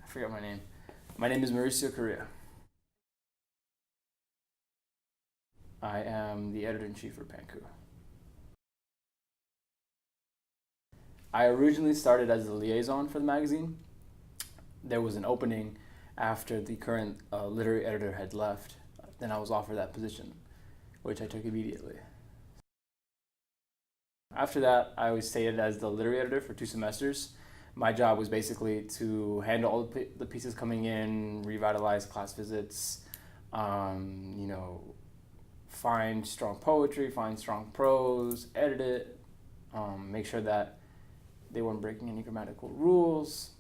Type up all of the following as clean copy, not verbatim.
I forgot my name. My name is Mauricio Correa. I am the editor-in-chief for Panku. I originally started as the liaison for the magazine. There was an opening after the current literary editor had left. Then I was offered that position, which I took immediately. After that, I was stayed as the literary editor for 2 semesters. My job was basically to handle all the pieces coming in, revitalize class visits, find strong poetry, find strong prose, edit it, make sure that they weren't breaking any grammatical rules.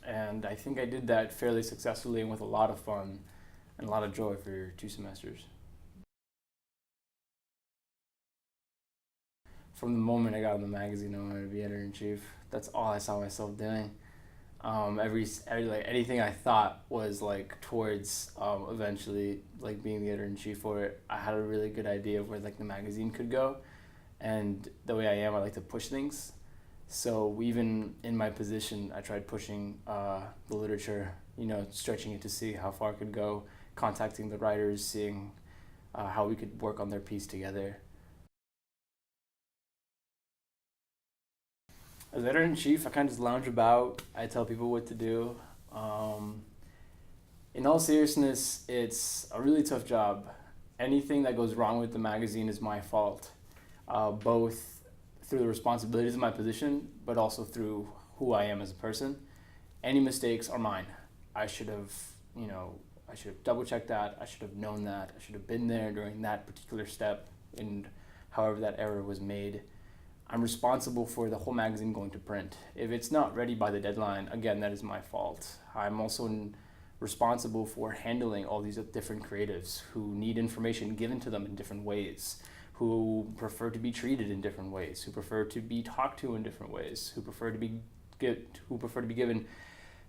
And I think I did that fairly successfully and with a lot of fun and a lot of joy for 2 semesters. From the moment I got in the magazine, I wanted to be editor-in-chief. That's all I saw myself doing. Anything I thought was towards eventually being the editor-in-chief for it. I had a really good idea of where the magazine could go, and the way I am, I like to push things. So even in my position, I tried pushing the literature, stretching it to see how far it could go, contacting the writers, seeing how we could work on their piece together. As editor-in-chief, I kind of just lounge about. I tell people what to do. In all seriousness, it's a really tough job. Anything that goes wrong with the magazine is my fault, both through the responsibilities of my position, but also through who I am as a person. Any mistakes are mine. I should have double-checked that. I should have known that. I should have been there during that particular step, and however that error was made. I'm responsible for the whole magazine going to print. If it's not ready by the deadline, again, that is my fault. I'm also responsible for handling all these different creatives who need information given to them in different ways, who prefer to be treated in different ways, who prefer to be talked to in different ways, who prefer to be given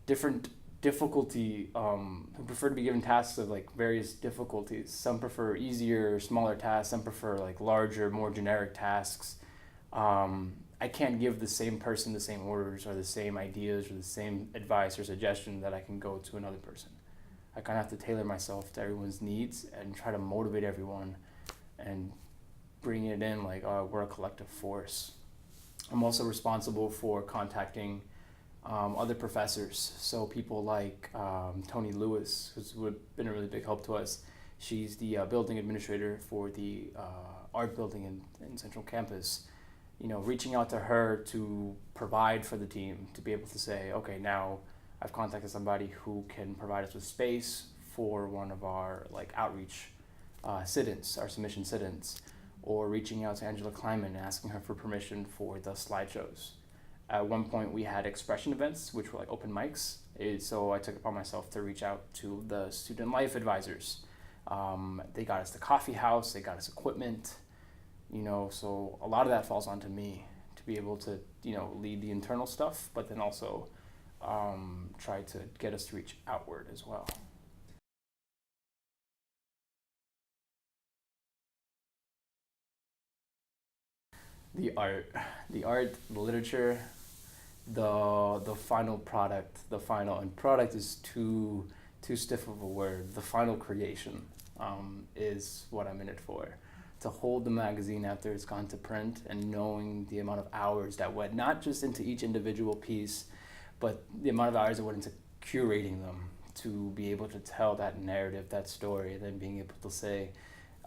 different difficulty, who prefer to be given tasks of various difficulties. Some prefer easier, smaller tasks. Some prefer larger, more generic tasks. I can't give the same person the same orders or the same ideas or the same advice or suggestion that I can go to another person. I kind of have to tailor myself to everyone's needs and try to motivate everyone and bring it in we're a collective force. I'm also responsible for contacting other professors. So people like Tony Lewis, who's been a really big help to us. She's the building administrator for the art building in Central Campus. Reaching out to her to provide for the team, to be able to say, okay, now I've contacted somebody who can provide us with space for one of our outreach sit-ins, our submission sit-ins, or reaching out to Angela Kleiman and asking her for permission for the slideshows. At one point we had expression events, which were open mics, so I took it upon myself to reach out to the student life advisors. They got us the coffee house, they got us equipment, so a lot of that falls onto me to be able to, lead the internal stuff, but then also try to get us to reach outward as well. The art, the literature, the final product, and product is too stiff of a word. The final creation is what I'm in it for. To hold the magazine after it's gone to print and knowing the amount of hours that went not just into each individual piece, but the amount of hours that went into curating them to be able to tell that narrative, that story, and then being able to say,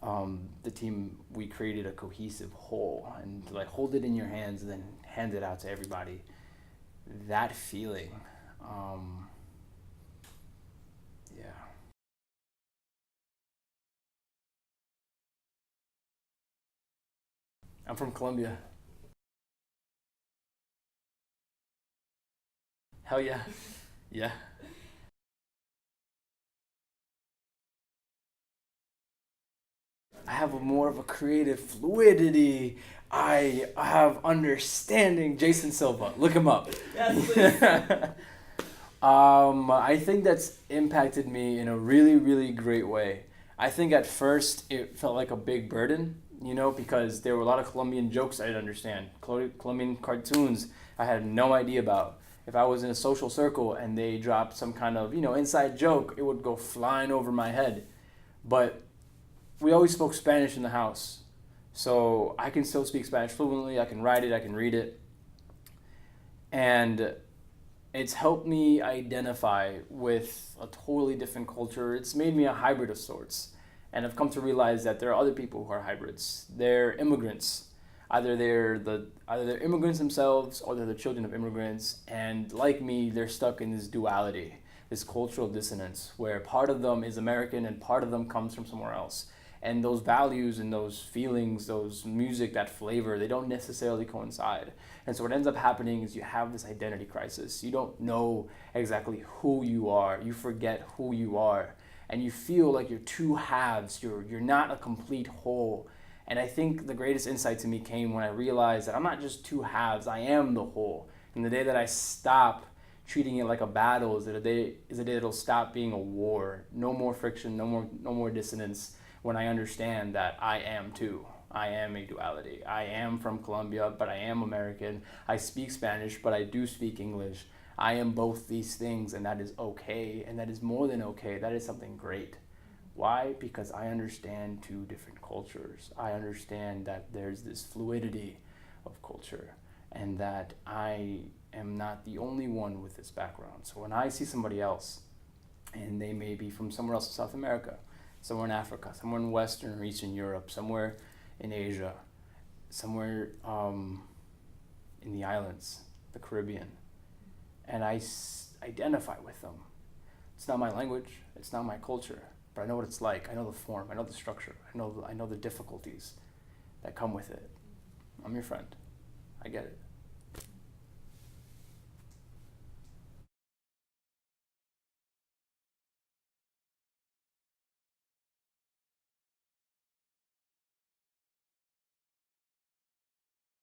the team, we created a cohesive whole, and to hold it in your hands and then hand it out to everybody. That feeling, yeah. I'm from Colombia. Hell yeah. Yeah. I have more of a creative fluidity. I have understanding. Jason Silva, look him up. Yes, please. I think that's impacted me in a really, really great way. I think at first it felt like a big burden, because there were a lot of Colombian jokes I didn't understand, Colombian cartoons I had no idea about. If I was in a social circle and they dropped some kind of, inside joke, it would go flying over my head. But we always spoke Spanish in the house. So I can still speak Spanish fluently. I can write it, I can read it. And it's helped me identify with a totally different culture. It's made me a hybrid of sorts. And I've come to realize that there are other people who are hybrids. They're immigrants. Either they're immigrants themselves or they're the children of immigrants. And like me, they're stuck in this duality, this cultural dissonance, where part of them is American and part of them comes from somewhere else. And those values and those feelings, those music, that flavor, they don't necessarily coincide. And so what ends up happening is you have this identity crisis. You don't know exactly who you are. You forget who you are. And you feel like you're two halves. You're not a complete whole. And I think the greatest insight to me came when I realized that I'm not just two halves. I am the whole. And the day that I stop treating it like a battle is the day it'll stop being a war. No more friction, no more dissonance. When I understand that I am too. I am a duality. I am from Colombia, but I am American. I speak Spanish, but I do speak English. I am both these things, and that is okay, and that is more than okay. That is something great. Why? Because I understand two different cultures. I understand that there's this fluidity of culture, and that I am not the only one with this background. So when I see somebody else, and they may be from somewhere else in South America, somewhere in Africa, somewhere in Western or Eastern Europe, somewhere in Asia, somewhere in the islands, the Caribbean, and I identify with them. It's not my language, it's not my culture, but I know what it's like. I know the form, I know the structure, I know the difficulties that come with it. I'm your friend. I get it.